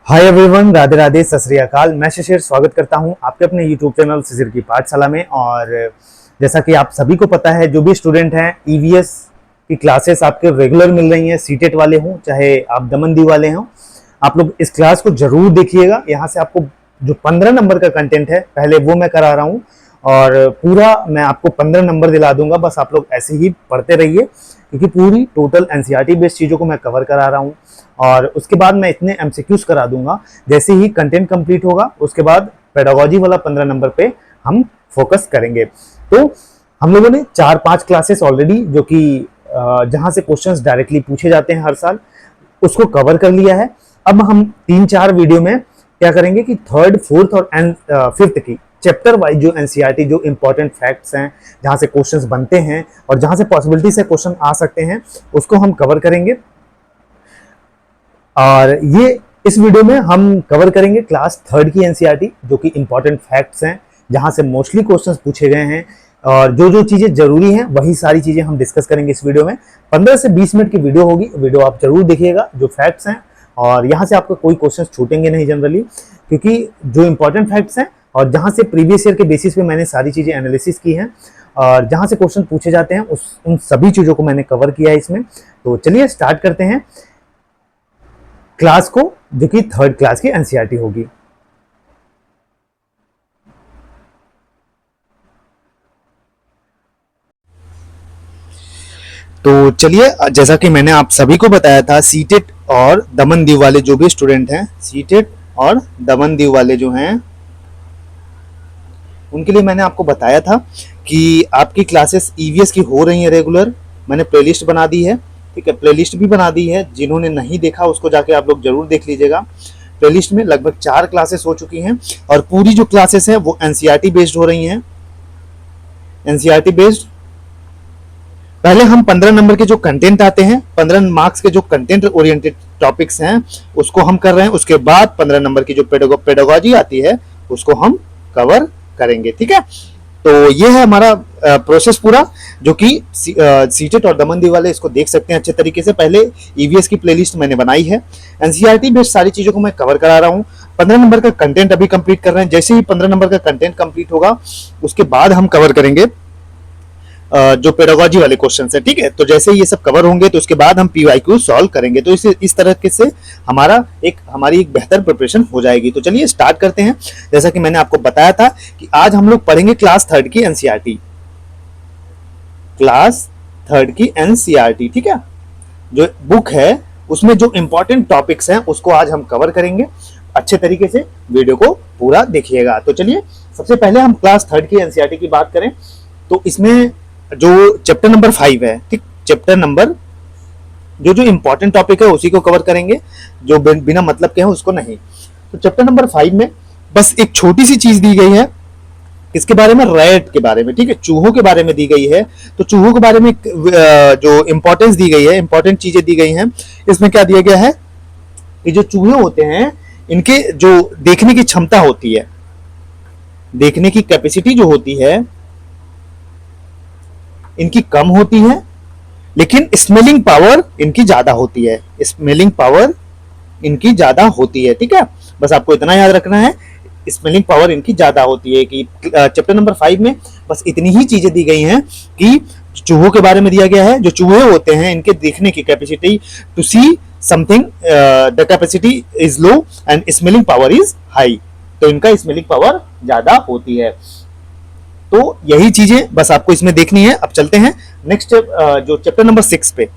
Hi everyone, Radhe Radhe, सत श्री अकाल। मैं शिशिर स्वागत करता हूं आपके अपने यूट्यूब चैनल शिशिर की पाठशाला में। और जैसा कि आप सभी को पता है, जो भी स्टूडेंट हैं, ईवीएस की क्लासेस आपके रेगुलर मिल रही हैं। सीटेट वाले हों चाहे आप दमन दीव वाले हों, आप लोग इस क्लास को जरूर देखिएगा। यहाँ से आपको जो 15 नंबर का कंटेंट है पहले वो मैं करा रहा हूँ, और पूरा मैं आपको 15 नंबर दिला दूंगा। बस आप लोग ऐसे ही पढ़ते रहिए, क्योंकि पूरी टोटल एनसीईआरटी बेस्ड चीज़ों को मैं कवर करा रहा हूँ। और उसके बाद मैं इतने एमसीक्यूज करा दूंगा, जैसे ही कंटेंट कंप्लीट होगा उसके बाद पेडागोजी वाला 15 नंबर पे हम फोकस करेंगे। तो हम लोगों ने 4-5 क्लासेस ऑलरेडी, जो कि जहां से क्वेश्चंस डायरेक्टली पूछे जाते हैं हर साल, उसको कवर कर लिया है। अब हम 3-4 वीडियो में क्या करेंगे कि थर्ड, फोर्थ और फिफ्थ की चैप्टर वाइज जो एनसीईआरटी, जो इंपॉर्टेंट फैक्ट्स हैं, जहां से क्वेश्चंस बनते हैं और जहां से पॉसिबिलिटी से क्वेश्चन आ सकते हैं, उसको हम कवर करेंगे। और ये इस वीडियो में हम कवर करेंगे क्लास थर्ड की एनसीईआरटी, जो कि इंपॉर्टेंट फैक्ट्स हैं, जहां से मोस्टली क्वेश्चंस पूछे गए हैं, और जो जो चीजें जरूरी हैं वही सारी चीजें हम डिस्कस करेंगे इस वीडियो में। 15 से 20 मिनट की वीडियो होगी। वीडियो आप जरूर देखिएगा, जो फैक्ट्स हैं, और यहाँ से आपको कोई क्वेश्चन छूटेंगे नहीं जनरली, क्योंकि जो इंपॉर्टेंट फैक्ट्स हैं और जहाँ से प्रीवियस ईयर के बेसिस पे मैंने सारी चीजें एनालिसिस की हैं और जहाँ से क्वेश्चन पूछे जाते हैं, उन सभी चीजों को मैंने कवर किया है इसमें। तो चलिए स्टार्ट करते हैं क्लास को, जो कि थर्ड क्लास की एनसीईआरटी होगी। तो चलिए, जैसा कि मैंने आप सभी को बताया था, सीटेट और दमन दीव वाले जो भी स्टूडेंट हैं, सीटेट और दमन दीव वाले जो हैं, उनके लिए मैंने आपको बताया था कि आपकी क्लासेस ईवीएस की हो रही हैं रेगुलर। मैंने प्लेलिस्ट बना दी है, ठीक है, प्लेलिस्ट भी बना दी है। जिन्होंने नहीं देखा उसको जाके आप लोग जरूर देख लीजिएगा। प्लेलिस्ट में लगभग 4 क्लासेस हो चुकी हैं, और पूरी जो क्लासेस हैं वो एनसीईआरटी बेस्ड हो रही हैं। एनसीईआरटी बेस्ड पहले हम 15 नंबर के जो कंटेंट आते हैं, 15 मार्क्स के जो कंटेंट ओरिएंटेड टॉपिक्स हैं, उसको हम कर रहे हैं। उसके बाद 15 नंबर की जो पेडागोजी आती है उसको हम कवर करेंगे, ठीक है। तो ये है हमारा प्रोसेस पूरा, जो कि सीटेट और दमन दीव वाले इसको देख सकते हैं अच्छे तरीके से। पहले ईवीएस की प्लेलिस्ट मैंने बनाई है, एनसीईआरटी बेस्ड सारी चीजों को मैं कवर करा रहा हूँ। 15 नंबर का कंटेंट अभी कंप्लीट कर रहे हैं। जैसे ही 15 नंबर का कंटेंट कंप्लीट होगा उसके बाद हम कवर करेंगे जो पेडागोजी वाले क्वेश्चन है, ठीक है। तो जैसे ये सब कवर होंगे तो उसके बाद हम पीवाईक्यू सॉल्व करेंगे। तो इस तरह से हमारी एक बेहतर प्रिपरेशन हो जाएगी। तो चलिए स्टार्ट करते हैं। जैसा कि मैंने आपको बताया था कि आज हम लोग पढ़ेंगे क्लास थर्ड की एनसीईआरटी, क्लास थर्ड की एनसीईआरटी, ठीक है। जो बुक है उसमें जो इंपॉर्टेंट टॉपिक्स हैं उसको आज हम कवर करेंगे। अच्छे तरीके से वीडियो को पूरा देखिएगा। तो चलिए, सबसे पहले हम क्लास थर्ड की एनसीईआरटी की बात करें तो इसमें जो चैप्टर नंबर 5 है, ठीक, चैप्टर नंबर जो इंपॉर्टेंट टॉपिक है उसी को कवर करेंगे, जो बिना मतलब के हैं उसको नहीं। तो चैप्टर नंबर 5 में बस एक छोटी सी चीज दी गई है, इसके बारे में, रैट के बारे में, ठीक है, चूहों के बारे में दी गई है। तो चूहों के बारे में जो इंपॉर्टेंस दी गई है, इंपॉर्टेंट चीजें दी गई हैं, इसमें क्या दिया गया है कि जो चूहे होते हैं इनके जो देखने की क्षमता होती है, देखने की कैपेसिटी जो होती है, इनकी कम होती है, लेकिन स्मेलिंग पावर इनकी ज्यादा होती है। स्मेलिंग पावर इनकी ज्यादा होती है, ठीक है। बस आपको इतना याद रखना है, स्मेलिंग पावर इनकी ज्यादा होती है। कि चैप्टर नंबर 5 में बस इतनी ही चीजें दी गई हैं कि चूहों के बारे में दिया गया है। जो चूहे होते हैं इनके देखने की capacity, to see something, the capacity is low and smelling power is high. तो इनका स्मेलिंग पावर ज्यादा होती है। तो यही चीजें बस आपको इसमें देखनी है। अब चलते हैं नेक्स्ट, जो चैप्टर नंबर 6 पे,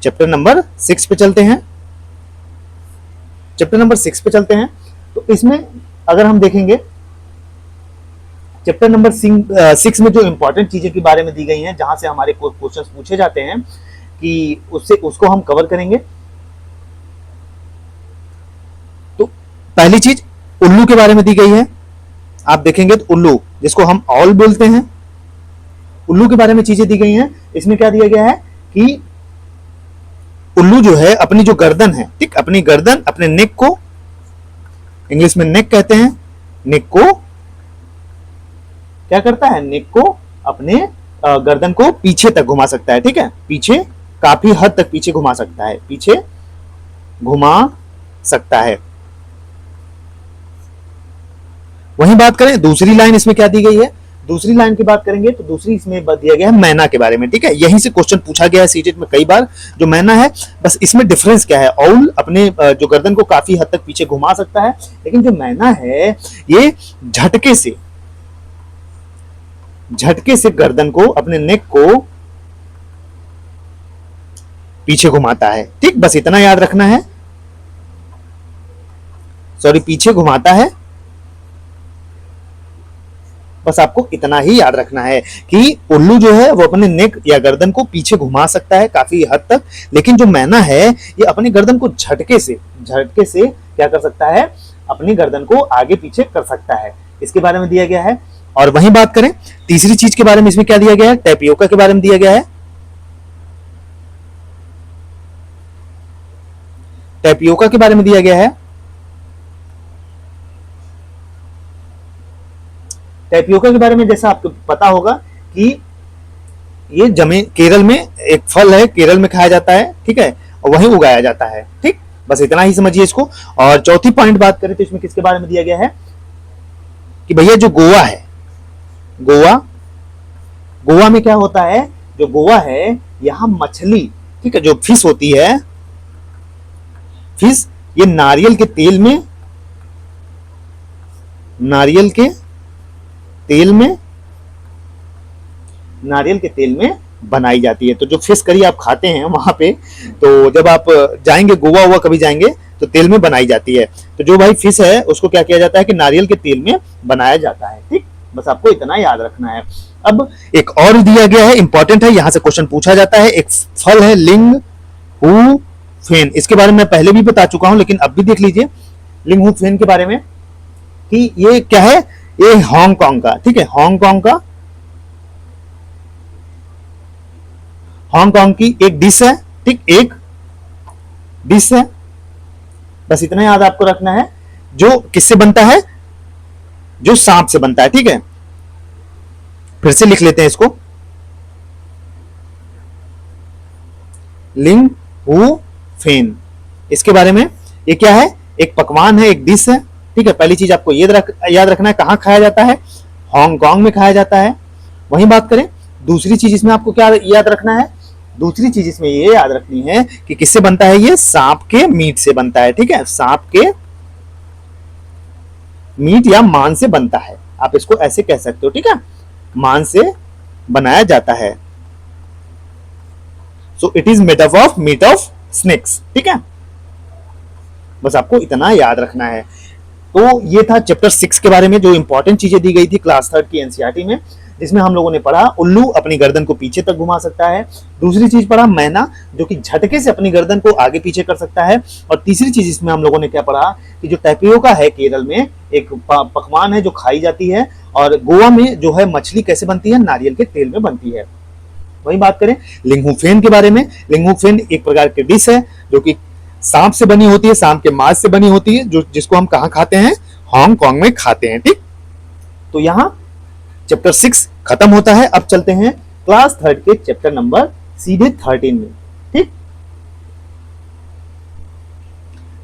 चैप्टर नंबर 6 पे चलते हैं। चैप्टर नंबर 6 पे चलते हैं। तो इसमें अगर हम देखेंगे, चैप्टर नंबर 6 में जो इंपॉर्टेंट चीजें के बारे में दी गई हैं, जहां से हमारे क्वेश्चंस पूछे जाते हैं, कि उसको हम कवर करेंगे। तो पहली चीज उल्लू के बारे में दी गई है। आप देखेंगे तो उल्लू, जिसको हम ऑल बोलते हैं, उल्लू के बारे में चीजें दी गई हैं। इसमें क्या दिया गया है कि उल्लू जो है अपनी जो गर्दन है, ठीक, अपनी गर्दन, अपने नेक को, इंग्लिश में नेक कहते हैं, नेक को क्या करता है, नेक को, अपने गर्दन को पीछे तक घुमा सकता है, ठीक है, पीछे, काफी हद तक पीछे घुमा सकता है, पीछे घुमा सकता है। वहीं बात करें दूसरी लाइन इसमें क्या दी गई है, दूसरी लाइन की बात करेंगे तो दूसरी इसमें दिया गया है मैना के बारे में। ठीक है, यहीं से क्वेश्चन पूछा गया है सीटेट में कई बार। जो मैना है, बस इसमें डिफरेंस क्या है, औल अपने जो गर्दन को काफी हद तक पीछे घुमा सकता है, लेकिन जो मैना है ये झटके से गर्दन को, अपने नेक को पीछे घुमाता है। ठीक, बस इतना याद रखना है। सॉरी, पीछे घुमाता है, बस आपको इतना ही याद रखना है कि उल्लू जो है वो अपने नेक या गर्दन को पीछे घुमा सकता है काफी हद तक, लेकिन जो मैना है ये अपनी गर्दन को झटके से क्या कर सकता है, अपनी गर्दन को आगे पीछे कर सकता है। इसके बारे में दिया गया है। और वहीं बात करें तीसरी चीज के बारे में, इसमें क्या दिया गया है, टैपियोका के बारे में दिया गया है। टैपियोका के बारे में दिया गया है। टैपियोका के बारे में जैसा आपको पता होगा कि ये केरल में एक फल है, केरल में खाया जाता है। ठीक है, और वहीं उगाया जाता है। ठीक, बस इतना ही समझिए इसको। और चौथी पॉइंट बात करें तो इसमें किसके बारे में दिया गया है कि भैया जो गोवा है, गोवा में क्या होता है, जो गोवा है यहां मछली, ठीक है, जो फिश होती है, फिश ये नारियल के तेल में बनाई जाती है। तो जो फिश करी आप खाते हैं वहां पे, तो जब आप जाएंगे गोवा हुआ कभी जाएंगे तो तेल में बनाई जाती है। तो जो भाई फिश है उसको क्या किया जाता है कि नारियल के तेल में बनाया जाता है। ठीक, बस आपको इतना याद रखना है। अब एक और दिया गया है, इंपॉर्टेंट है, यहां से क्वेश्चन पूछा जाता है। एक फल है लिंग हु फेन, इसके बारे में मैं पहले भी बता चुका हूं, लेकिन अब भी देख लीजिए लिंग हु फेन के बारे में कि ये क्या है, ये हांगकांग का, ठीक है, हांगकांग की एक डिश है। ठीक, एक डिश है, बस इतना याद आपको रखना है। जो किससे बनता है, जो सांप से बनता है। ठीक है, फिर से लिख लेते हैं इसको, लिंग हु फेन। इसके बारे में ये क्या है, एक पकवान है, एक डिश है। ठीक है, पहली चीज आपको याद रखना है, कहां खाया जाता है, हांगकांग में खाया जाता है। वहीं बात करें दूसरी चीज इसमें आपको क्या याद रखना है, दूसरी चीज इसमें ये याद रखनी है कि किससे बनता है, ये सांप के मीट से बनता है। ठीक है, सांप के मीट या मांस से बनता है, आप इसको ऐसे कह सकते हो। ठीक है, मांस से बनाया जाता है। So it is made of meat of snakes. ठीक है, बस आपको इतना याद रखना है। तो ये था चैप्टर 6 के बारे में, जो इंपॉर्टेंट चीजें दी गई थी क्लास 3 की एनसीईआरटी में, जिसमें हम लोगों ने पढ़ा उल्लू अपनी गर्दन को पीछे तक घुमा सकता है। दूसरी चीज पढ़ा मैना, जो कि झटके से अपनी गर्दन को आगे पीछे कर सकता है। और तीसरी चीज इसमें हम लोगों ने क्या पढ़ा कि जो टैपियोका है केरल में एक पकवान है जो खाई जाती है, और गोवा में जो है मछली कैसे बनती है, नारियल के तेल में बनती है। वही बात करें लिंग हु फेन के बारे में, लिंग हु फेन एक प्रकार की डिश है जो कि सांप से बनी होती है, सांप के मांस से बनी होती है, जो जिसको हम कहां खाते हैं, हांगकांग में खाते हैं। ठीक, तो यहां चैप्टर 6 खत्म होता है। अब चलते हैं क्लास 3 के चैप्टर नंबर सीधे 13 में। ठीक,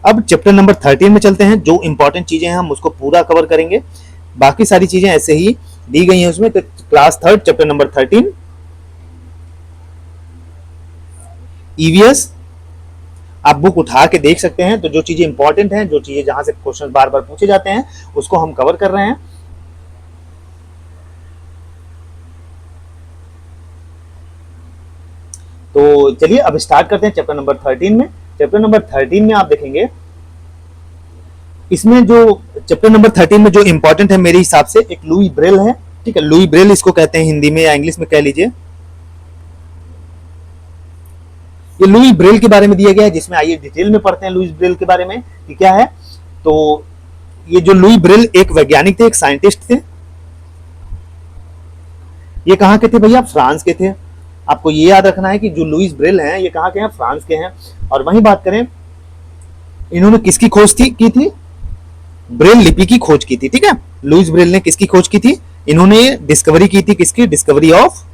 अब चैप्टर नंबर 13 में चलते हैं। जो इंपॉर्टेंट चीजें हैं हम उसको पूरा कवर करेंगे, बाकी सारी चीजें ऐसे ही दी गई हैं उसमें। तो क्लास 3 चैप्टर नंबर 13 ईवीएस, आप बुक उठा के देख सकते हैं। तो जो चीजें इंपॉर्टेंट हैं, जो चीजें जहां से क्वेश्चन बार बार पूछे जाते हैं, उसको हम कवर कर रहे हैं। तो चलिए अब स्टार्ट करते हैं चैप्टर नंबर 13 में। चैप्टर नंबर 13 में आप देखेंगे, इसमें जो चैप्टर नंबर 13 में जो इंपॉर्टेंट है मेरे हिसाब से, एक लुई ब्रेल है। ठीक है, लुई ब्रेल इसको कहते हैं हिंदी में या इंग्लिश में कह लीजिए। ये लुई ब्रेल के बारे में दिया गया है, जिसमें आइए डिटेल में पढ़ते हैं लुई ब्रेल के बारे में कि क्या है। तो ये जो लुई ब्रेल एक वैज्ञानिक थे, एक साइंटिस्ट थे। ये कहां के थे भैया, फ्रांस के थे। आपको ये याद रखना है कि जो लुईस ब्रेल हैं ये कहां के हैं, फ्रांस के हैं। और वहीं बात करें इन्होंने किसकी खोज की थी, ब्रेल लिपि की खोज की थी। ठीक है, लुईस ब्रेल ने किसकी खोज की थी, इन्होंने डिस्कवरी की थी, किसकी, डिस्कवरी ऑफ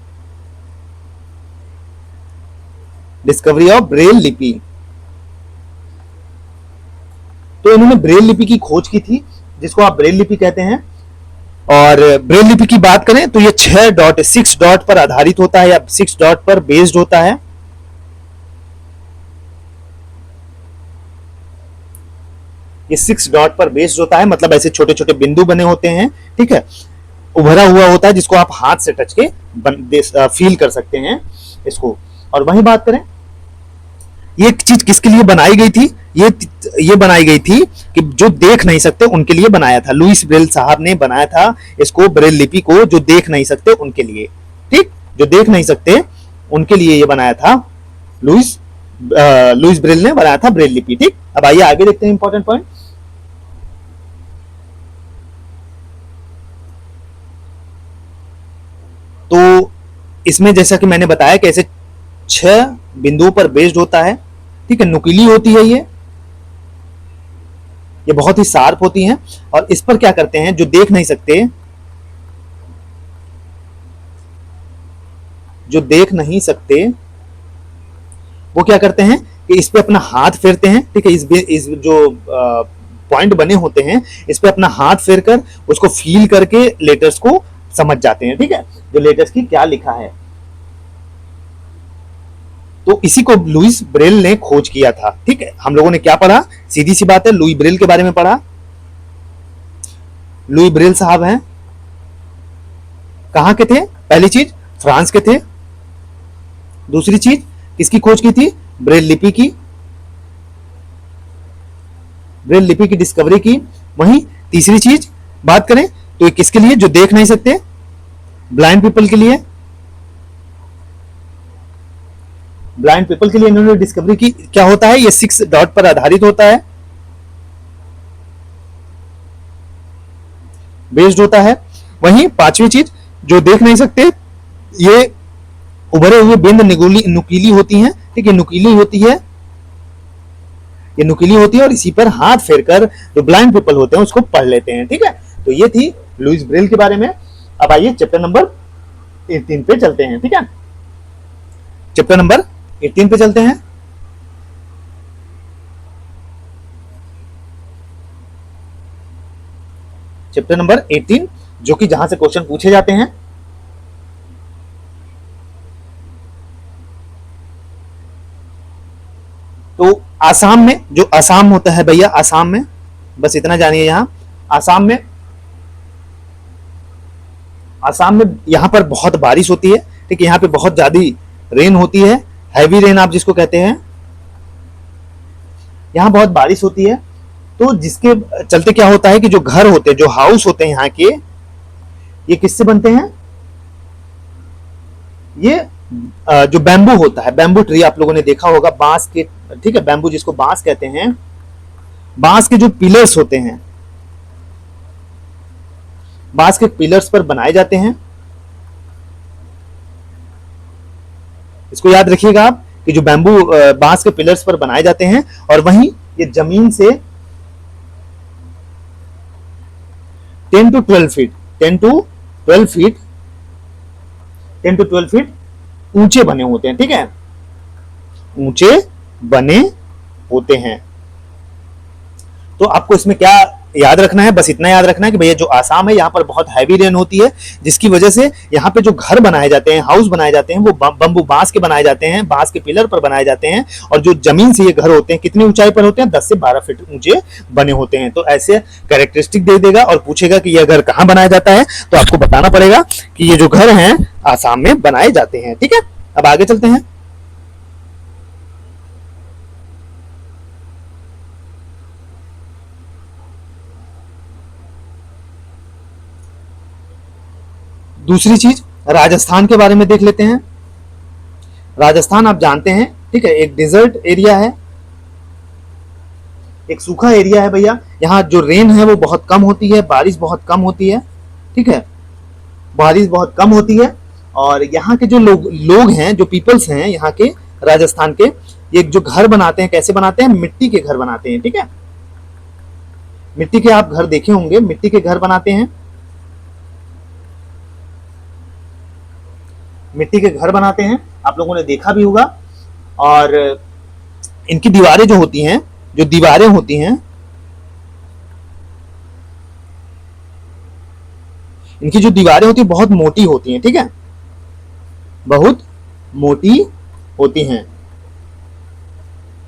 ब्रेल लिपि। तो इन्होंने ब्रेल लिपि की खोज की थी, जिसको आप ब्रेल लिपि कहते हैं। और ब्रेल लिपि की बात करें तो ये 6 डॉट पर आधारित होता है या 6 डॉट पर बेस्ड होता है। ये 6 डॉट पर बेस्ड होता है, मतलब ऐसे छोटे छोटे बिंदु बने होते हैं, ठीक है, उभरा हुआ होता है, जिसको आप हाथ से टच के फील कर सकते हैं इसको। और वही बात करें, ये चीज किसके लिए बनाई गई थी? ये बनाई गई थी कि जो देख नहीं सकते उनके लिए बनाया था। लुईस ब्रेल साहब ने बनाया था इसको, ब्रेल लिपि को, जो देख नहीं सकते उनके लिए, ठीक, जो देख नहीं सकते उनके लिए ये बनाया था। लुईस ब्रेल ने बनाया था ब्रेल लिपि, ठीक। अब आइए आगे देखते हैं इंपॉर्टेंट पॉइंट। तो इसमें जैसा कि मैंने बताया कि ऐसे 6 बिंदुओं पर बेस्ड होता है, ठीक है, नुकीली होती है ये बहुत ही शार्प होती हैं। और इस पर क्या करते हैं, जो देख नहीं सकते, जो देख नहीं सकते वो क्या करते हैं कि इस पे अपना हाथ फेरते हैं, ठीक है, इस जो पॉइंट बने होते हैं इस पे अपना हाथ फेर कर उसको फील करके लेटर्स को समझ जाते हैं, ठीक है, जो लेटर्स की क्या लिखा है। तो इसी को लुईस ब्रेल ने खोज किया था, ठीक है। हम लोगों ने क्या पढ़ा, सीधी सी बात है, लुई ब्रेल के बारे में पढ़ा। लुई ब्रेल साहब हैं, कहां के थे? पहली चीज फ्रांस के थे। दूसरी चीज किसकी खोज की थी? ब्रेल लिपि की, ब्रेल लिपि की डिस्कवरी की। वहीं तीसरी चीज बात करें तो ये किसके लिए, जो देख नहीं सकते, ब्लाइंड पीपल के लिए, ब्लाइंड पीपल के लिए इन्होंने डिस्कवरी की। क्या होता है, ये 6 डॉट पर आधारित होता है, बेस्ड होता है। वहीं पांचवी चीज, जो देख नहीं सकते, ये उभरे हुए बिंद नुकीली होती हैं, ठीक है, नुकीली होती है, ये नुकीली होती है और इसी पर हाथ फेरकर जो ब्लाइंड पीपल होते हैं उसको पढ़ लेते हैं, ठीक है। तो ये थी लुईस ब्रेल के बारे में। अब आइए चैप्टर नंबर 18 पे चलते हैं, ठीक है, चैप्टर नंबर 18 पे चलते हैं। चैप्टर नंबर 18, जो कि जहां से क्वेश्चन पूछे जाते हैं। तो आसाम में, जो आसाम होता है भैया, आसाम में बस इतना जानिए, यहां आसाम में यहां पर बहुत बारिश होती है, ठीक है, यहां पे बहुत ज्यादा रेन होती है, हैवी रेन आप जिसको कहते हैं, यहां बहुत बारिश होती है। तो जिसके चलते क्या होता है कि जो घर होते हैं, जो हाउस होते हैं यहाँ के, ये किससे बनते हैं? ये जो बैम्बू होता है, बैम्बू ट्री आप लोगों ने देखा होगा, बांस के, ठीक है, बैम्बू जिसको बांस कहते हैं, बांस के जो पिलर्स होते हैं, बांस के पिलर्स पर बनाए जाते हैं। इसको याद रखिएगा आप कि जो बैम्बू बांस के पिलर्स पर बनाए जाते हैं, और वहीं ये जमीन से 10 to 12 फीट 10 to 12 फीट ऊंचे बने होते हैं, ठीक है, ऊंचे बने होते हैं। तो आपको इसमें क्या याद रखना है, बस इतना याद रखना है कि भैया जो आसाम है यहाँ पर बहुत हैवी रेन होती है, जिसकी वजह से यहाँ पे जो घर बनाए जाते हैं, हाउस बनाए जाते हैं, वो बम्बू बांस के बनाए जाते हैं, बांस के पिलर पर बनाए जाते हैं। और जो जमीन से ये घर होते हैं, कितनी ऊंचाई पर होते हैं? 10 से 12 फीट ऊंचे बने होते हैं। तो ऐसे कैरेक्टरिस्टिक दे देगा और पूछेगा कि यह घर कहाँ बनाया जाता है, तो आपको बताना पड़ेगा कि ये जो घर हैं आसाम में बनाए जाते हैं, ठीक है। अब आगे चलते हैं। दूसरी चीज राजस्थान के बारे में देख लेते हैं। राजस्थान आप जानते हैं, ठीक है, एक डिजर्ट एरिया है, एक सूखा एरिया है भैया। यहाँ जो रेन है वो बहुत कम होती है, बारिश बहुत कम होती है, ठीक है, बारिश बहुत कम होती है। और यहाँ के जो लोग हैं, जो पीपल्स हैं यहाँ के, राजस्थान के, ये जो घर बनाते हैं, कैसे बनाते हैं? मिट्टी के घर बनाते हैं, ठीक है, मिट्टी के आप घर देखे होंगे, मिट्टी के घर बनाते हैं, मिट्टी के घर बनाते हैं, आप लोगों ने देखा भी होगा। और इनकी दीवारें जो होती हैं, जो दीवारें होती हैं, इनकी जो दीवारें होती है बहुत मोटी होती हैं, ठीक है, बहुत मोटी होती हैं।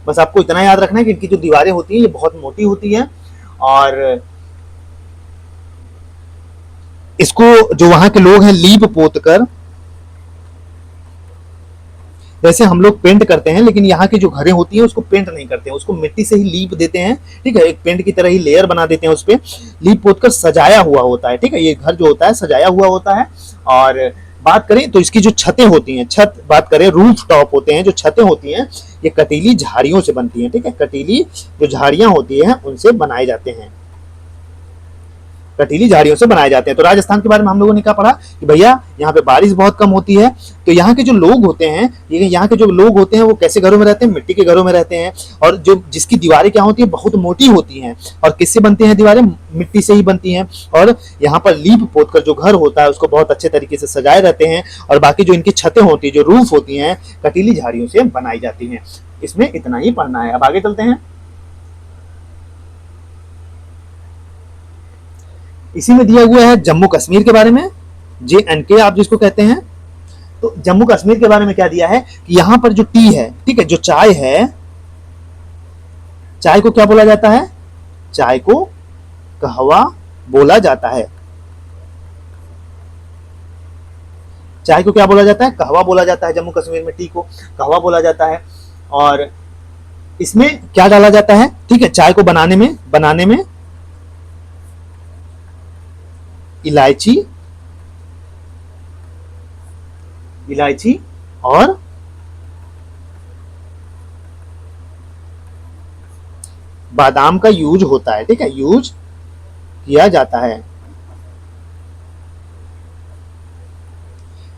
बस आपको इतना याद रखना है कि इनकी जो दीवारें होती हैं ये बहुत मोटी होती हैं, और इसको जो वहां के लोग हैं लीप पोत कर, वैसे हम लोग पेंट करते हैं, लेकिन यहाँ की जो घरें होती हैं उसको पेंट नहीं करते हैं, उसको मिट्टी से ही लीप देते हैं, ठीक है, एक पेंट की तरह ही लेयर बना देते हैं, उस पे लीप पोत कर सजाया हुआ होता है, ठीक है, ये घर जो होता है सजाया हुआ होता है। और बात करें तो इसकी जो छतें होती हैं, छत बात करें रूफ टॉप होते हैं, जो छतें होती हैं ये कटीली झाड़ियों से बनती हैं, ठीक है, कटीली जो झाड़ियां होती हैं उनसे बनाए जाते हैं, कटीली झाड़ियों से बनाए जाते हैं। तो राजस्थान के बारे में हम लोगों ने क्या पढ़ा कि भैया यहाँ पे बारिश बहुत कम होती है, तो यहाँ के जो लोग होते हैं, ये यहाँ के जो लोग होते हैं वो कैसे घरों में रहते हैं, मिट्टी के घरों में रहते हैं, और जो जिसकी दीवारें क्या होती है बहुत मोटी होती हैं, और किससे बनती हैं दीवारें, मिट्टी से ही बनती हैं, और यहाँ पर लीप पोत कर जो घर होता है उसको बहुत अच्छे तरीके से सजाए रहते हैं, और बाकी जो इनकी छतें होती है, जो रूफ होती हैं, कटीली झाड़ियों से बनाई जाती हैं। इसमें इतना ही पढ़ना है। अब आगे चलते हैं। इसी में दिया हुआ है जम्मू कश्मीर के बारे में, JNK आप जिसको कहते हैं। तो जम्मू कश्मीर के बारे में क्या दिया है कि यहाँ पर जो टी है, ठीक है, जो चाय है, चाय को क्या बोला जाता है, चाय को कहवा बोला जाता है, चाय को क्या बोला जाता है, कहवा बोला जाता है। जम्मू कश्मीर में टी को कहवा बोला जाता है। और इसमें क्या डाला जाता है, ठीक है, चाय को बनाने में इलायची और बादाम का यूज होता है, ठीक है, यूज किया जाता है।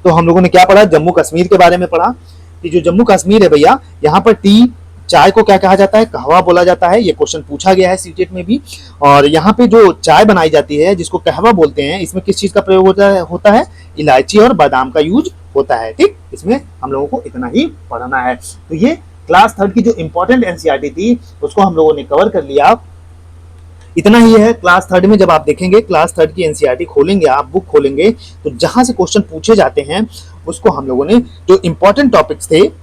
तो हम लोगों ने क्या पढ़ा, जम्मू कश्मीर के बारे में पढ़ा कि जो जम्मू कश्मीर है भैया, यहाँ पर टी चाय को क्या कहा जाता है, कहवा बोला जाता है। ये क्वेश्चन पूछा गया है सीटेट में भी। और यहाँ पे जो चाय बनाई जाती है जिसको कहवा बोलते हैं, इसमें किस चीज का प्रयोग होता है, इलायची और बादाम का यूज होता है, ठीक। इसमें हम लोगों को इतना ही पढ़ना है। तो ये क्लास 3 की जो इंपॉर्टेंट एनसीईआरटी थी उसको हम लोगों ने कवर कर लिया। इतना ही है। क्लास 3 में जब आप देखेंगे, क्लास 3 की एनसीईआरटी खोलेंगे, आप बुक खोलेंगे, तो जहां से क्वेश्चन पूछे जाते हैं उसको हम लोगों ने, जो इंपॉर्टेंट टॉपिक्स थे,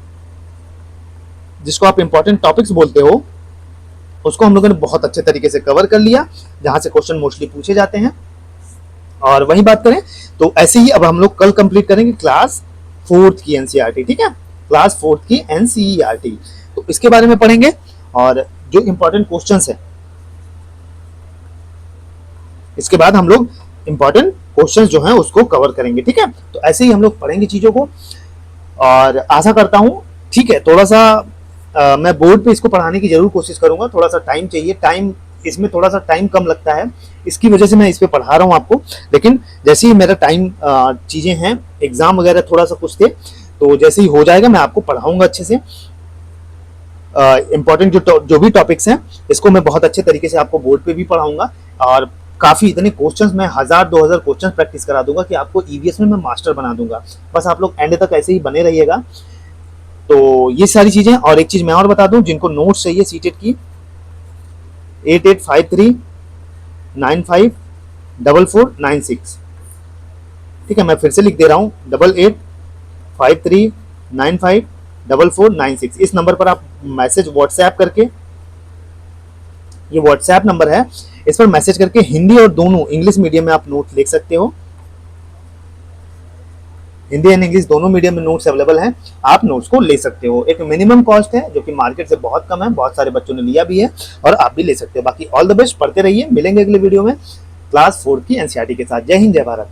जिसको आप इंपॉर्टेंट टॉपिक्स बोलते हो, उसको हम लोगों ने बहुत अच्छे तरीके से कवर कर लिया, जहां से क्वेश्चन मोस्टली पूछे जाते हैं। और वही बात करें तो ऐसे ही अब हम लोग कल कंप्लीट करेंगे क्लास 4 की एनसीईआरटी, ठीक है, क्लास 4 की एनसीईआरटी। तो इसके बारे में पढ़ेंगे और जो इंपॉर्टेंट क्वेश्चंस है, इसके बाद हम लोग इंपॉर्टेंट क्वेश्चंस जो हैं उसको कवर करेंगे, ठीक है। तो ऐसे ही हम लोग पढ़ेंगे चीजों को, और आशा करता हूं, ठीक है, थोड़ा सा मैं बोर्ड पे इसको पढ़ाने की जरूर कोशिश करूंगा। थोड़ा सा टाइम चाहिए, टाइम इसमें थोड़ा सा टाइम कम लगता है, इसकी वजह से मैं इस पे पढ़ा रहा हूँ आपको। लेकिन जैसे ही मेरा टाइम, चीजें हैं, एग्जाम वगैरह थोड़ा सा कुछ थे, तो जैसे ही हो जाएगा मैं आपको पढ़ाऊंगा अच्छे से। इंपॉर्टेंट जो भी टॉपिक्स हैं इसको मैं बहुत अच्छे तरीके से आपको बोर्ड पे भी पढ़ाऊंगा, और काफी इतने क्वेश्चंस मैं 1000-2000 क्वेश्चंस प्रैक्टिस करा दूंगा कि आपको ईवीएस में मैं मास्टर बना दूंगा। बस आप लोग एंड तक ऐसे ही बने रहिएगा। तो ये सारी चीजें, और एक चीज मैं और बता दूं, जिनको नोट्स चाहिए सीटेट की, 8853954496, ठीक है, मैं फिर से लिख दे रहा हूं, 8853954496। इस नंबर पर आप मैसेज व्हाट्सएप करके, ये व्हाट्सएप नंबर है, इस पर मैसेज करके हिंदी और दोनों इंग्लिश मीडियम में आप नोट लिख सकते हो। हिंदी एंड इंग्लिश दोनों मीडियम में नोट्स अवेलेबल हैं, आप नोट्स को ले सकते हो। एक मिनिमम कॉस्ट है जो कि मार्केट से बहुत कम है, बहुत सारे बच्चों ने लिया भी है, और आप भी ले सकते हो। बाकी ऑल द बेस्ट, पढ़ते रहिए। मिलेंगे अगले वीडियो में क्लास 4 की एनसीईआरटी के साथ। जय हिंद, जय भारत।